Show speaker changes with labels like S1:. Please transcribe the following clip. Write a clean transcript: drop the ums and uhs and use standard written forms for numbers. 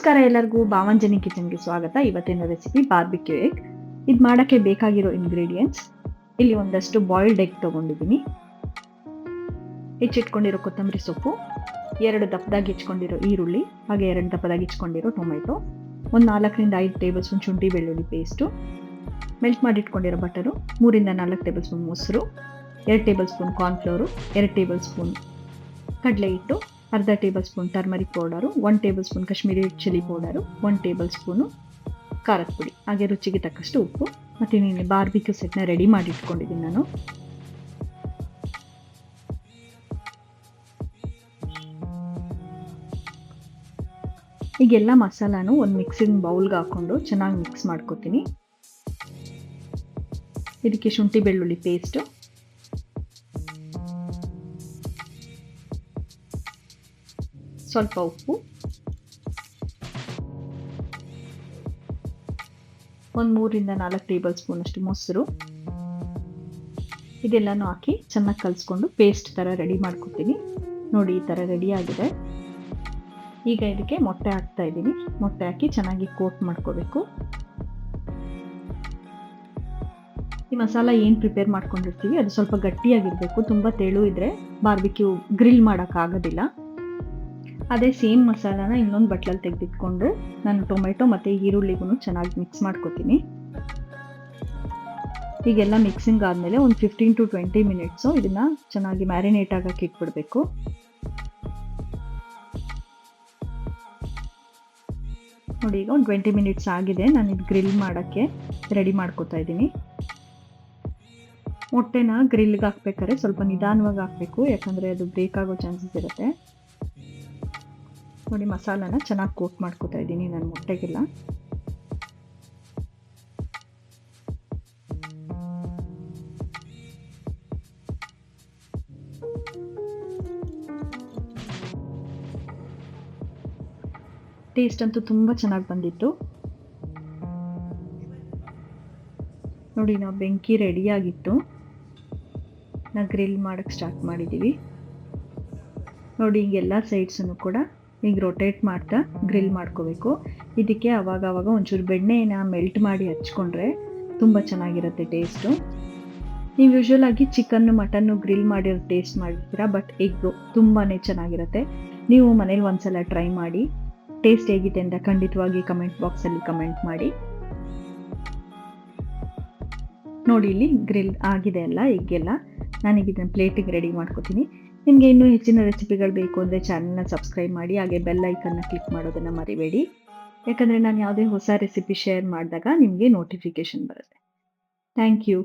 S1: ನಮಸ್ಕಾರ ಎಲ್ಲರಿಗೂ ಭಾವಂಜನಿ ಕಿಚನ್ಗೆ ಸ್ವಾಗತ. ಇವತ್ತಿನ ರೆಸಿಪಿ ಬಾರ್ಬಿಕ್ಯೂ ಎಗ್. ಇದು ಮಾಡೋಕ್ಕೆ ಬೇಕಾಗಿರೋ ಇಂಗ್ರೀಡಿಯೆಂಟ್ಸ್ ಇಲ್ಲಿ ಒಂದಷ್ಟು ಬಾಯ್ಲ್ಡ್ ಎಗ್ ತೊಗೊಂಡಿದ್ದೀನಿ, ಹೆಚ್ಚಿಟ್ಕೊಂಡಿರೋ ಕೊತ್ತಂಬರಿ ಸೊಪ್ಪು, 2 ದಪ್ಪದಾಗಿ ಹೆಚ್ಕೊಂಡಿರೋ ಈರುಳ್ಳಿ, ಹಾಗೆ 2 ದಪ್ಪದಾಗಿ ಹೆಚ್ಕೊಂಡಿರೋ ಟೊಮೆಟೊ, ಒಂದು 4 ರಿಂದ 5 ಟೇಬಲ್ ಸ್ಪೂನ್ ಶುಂಠಿ ಬೆಳ್ಳುಳ್ಳಿ ಪೇಸ್ಟು, ಮೆಲ್ಟ್ ಮಾಡಿಟ್ಕೊಂಡಿರೋ ಬಟರು, 3 ರಿಂದ 4 ಟೇಬಲ್ ಸ್ಪೂನ್ ಮೊಸರು, 2 table spoon cornflour, 2 table spoon ಕಡಲೆ ಹಿಟ್ಟು, ಅರ್ಧ table spoon turmeric powder, 1 table spoon Kashmiri chilli powder, 1 table spoon ಖಾರದ ಪುಡಿ, ಹಾಗೆ ರುಚಿಗೆ ತಕ್ಕಷ್ಟು ಉಪ್ಪು. ಮತ್ತು ನೀನು ಬಾರ್ಬಿಕ್ಯೂ ಸೆಟ್ನ ರೆಡಿ ಮಾಡಿ ಇಟ್ಕೊಂಡಿದ್ದೀನಿ ನಾನು. ಈಗೆಲ್ಲ ಮಸಾಲಾನು ಒಂದು ಮಿಕ್ಸಿಂಗ್ ಬೌಲ್ಗೆ ಹಾಕ್ಕೊಂಡು ಚೆನ್ನಾಗಿ ಮಿಕ್ಸ್ ಮಾಡ್ಕೊತೀನಿ. ಇದಕ್ಕೆ ಶುಂಠಿ ಬೆಳ್ಳುಳ್ಳಿ ಪೇಸ್ಟು, ಸ್ವಲ್ಪ ಉಪ್ಪು, ಒಂದು 3 ರಿಂದ 4 ಟೇಬಲ್ ಸ್ಪೂನ್ ಅಷ್ಟು ಮೊಸರು, ಇದೆಲ್ಲನೂ ಹಾಕಿ ಚೆನ್ನಾಗಿ ಕಲಿಸ್ಕೊಂಡು ಪೇಸ್ಟ್ ಥರ ರೆಡಿ ಮಾಡ್ಕೊತೀನಿ. ನೋಡಿ, ಈ ಥರ ರೆಡಿ ಆಗಿದೆ. ಈಗ ಇದಕ್ಕೆ ಮೊಟ್ಟೆ ಹಾಕ್ತಾ ಇದ್ದೀನಿ. ಮೊಟ್ಟೆ ಹಾಕಿ ಚೆನ್ನಾಗಿ ಕೋಟ್ ಮಾಡ್ಕೋಬೇಕು. ಈ ಮಸಾಲ ಏನು ಪ್ರಿಪೇರ್ ಮಾಡ್ಕೊಂಡಿರ್ತೀವಿ ಅದು ಸ್ವಲ್ಪ ಗಟ್ಟಿಯಾಗಿರಬೇಕು. ತುಂಬ ತೆಳು ಇದ್ದರೆ ಬಾರ್ಬಿಕ್ಯೂ ಗ್ರಿಲ್ ಮಾಡೋಕ್ಕಾಗೋದಿಲ್ಲ. ಅದೇ ಸೇಮ್ ಮಸಾಲಾನ ಇನ್ನೊಂದು ಬಟ್ಲಲ್ಲಿ ತೆಗೆದಿಟ್ಕೊಂಡು ನಾನು ಟೊಮೆಟೊ ಮತ್ತು ಈರುಳ್ಳಿಗೂ ಚೆನ್ನಾಗಿ ಮಿಕ್ಸ್ ಮಾಡ್ಕೊತೀನಿ. ಈಗೆಲ್ಲ ಮಿಕ್ಸಿಂಗ್ ಆದಮೇಲೆ ಒಂದು 15 to 20 ಮಿನಿಟ್ಸು ಇದನ್ನು ಚೆನ್ನಾಗಿ ಮ್ಯಾರಿನೇಟ್ ಆಗೋಕ್ಕೆ ಇಟ್ಬಿಡಬೇಕು. ನೋಡಿ, ಈಗ ಒಂದು 20 ಮಿನಿಟ್ಸ್ ಆಗಿದೆ. ನಾನು ಇದು ಗ್ರಿಲ್ ಮಾಡೋಕ್ಕೆ ರೆಡಿ ಮಾಡ್ಕೊತಾ ಇದ್ದೀನಿ. ಮೊಟ್ಟೆನ ಗ್ರಿಲ್ಗೆ ಹಾಕ್ಬೇಕಾದ್ರೆ ಸ್ವಲ್ಪ ನಿಧಾನವಾಗಿ ಹಾಕಬೇಕು, ಯಾಕಂದರೆ ಅದು ಬ್ರೇಕ್ ಆಗೋ ಚಾನ್ಸಸ್ ಇರುತ್ತೆ. ನೋಡಿ, ಮಸಾಲಾನ ಚೆನ್ನಾಗಿ ಕೋಟ್ ಮಾಡ್ಕೊತಾ ಇದ್ದೀನಿ ನಾನು ಮೊಟ್ಟೆಗೆಲ್ಲ. ಟೇಸ್ಟ್ ಅಂತೂ ತುಂಬ ಚೆನ್ನಾಗಿ ಬಂದಿತ್ತು. ನೋಡಿ, ನಾವು ಬೆಂಕಿ ರೆಡಿಯಾಗಿತ್ತು, ನಾವು ಗ್ರಿಲ್ ಮಾಡೋಕ್ಕೆ ಸ್ಟಾರ್ಟ್ ಮಾಡಿದ್ದೀವಿ. ನೋಡಿ, ಈಗೆಲ್ಲ ಸೈಡ್ಸನ್ನು ಕೂಡ ಈಗ ರೊಟೇಟ್ ಮಾಡ್ತಾ ಗ್ರಿಲ್ ಮಾಡ್ಕೋಬೇಕು. ಇದಕ್ಕೆ ಆವಾಗ ಒಂಚೂರು ಬೆಣ್ಣೆನ ಮೆಲ್ಟ್ ಮಾಡಿ ಹಚ್ಕೊಂಡ್ರೆ ತುಂಬ ಚೆನ್ನಾಗಿರುತ್ತೆ ಟೇಸ್ಟು. ನೀವು ಯೂಶ್ವಲಾಗಿ ಚಿಕನ್ನು ಮಟನ್ನು ಗ್ರಿಲ್ ಮಾಡಿರೋ ಟೇಸ್ಟ್ ಮಾಡಿರ್ತೀರ, ಬಟ್ ಎಗ್ಗು ತುಂಬಾ ಚೆನ್ನಾಗಿರುತ್ತೆ. ನೀವು ಮನೇಲಿ ಒಂದ್ಸಲ ಟ್ರೈ ಮಾಡಿ. ಟೇಸ್ಟ್ ಹೇಗಿದೆ ಅಂತ ಖಂಡಿತವಾಗಿ ಕಮೆಂಟ್ ಬಾಕ್ಸಲ್ಲಿ ಕಮೆಂಟ್ ಮಾಡಿ. ನೋಡಿ, ಇಲ್ಲಿ ಗ್ರಿಲ್ ಆಗಿದೆ ಅಲ್ಲ ಎಗ್ಗೆಲ್ಲ. ನಾನೀಗ ಇದನ್ನು ಪ್ಲೇಟಿಗೆ ರೆಡಿ ಮಾಡ್ಕೊತೀನಿ. ನಿಮಗೆ ಇನ್ನೂ ಹೆಚ್ಚಿನ ರೆಸಿಪಿಗಳು ಬೇಕು ಅಂದರೆ ಚಾನಲ್ನ ಸಬ್ಸ್ಕ್ರೈಬ್ ಮಾಡಿ, ಹಾಗೆ ಬೆಲ್ ಐಕನ್ನ ಕ್ಲಿಕ್ ಮಾಡೋದನ್ನು ಮರಿಬೇಡಿ. ಯಾಕಂದರೆ ನಾನು ಯಾವುದೇ ಹೊಸ ರೆಸಿಪಿ ಶೇರ್ ಮಾಡಿದಾಗ ನಿಮಗೆ ನೋಟಿಫಿಕೇಷನ್ ಬರುತ್ತೆ. Thank you.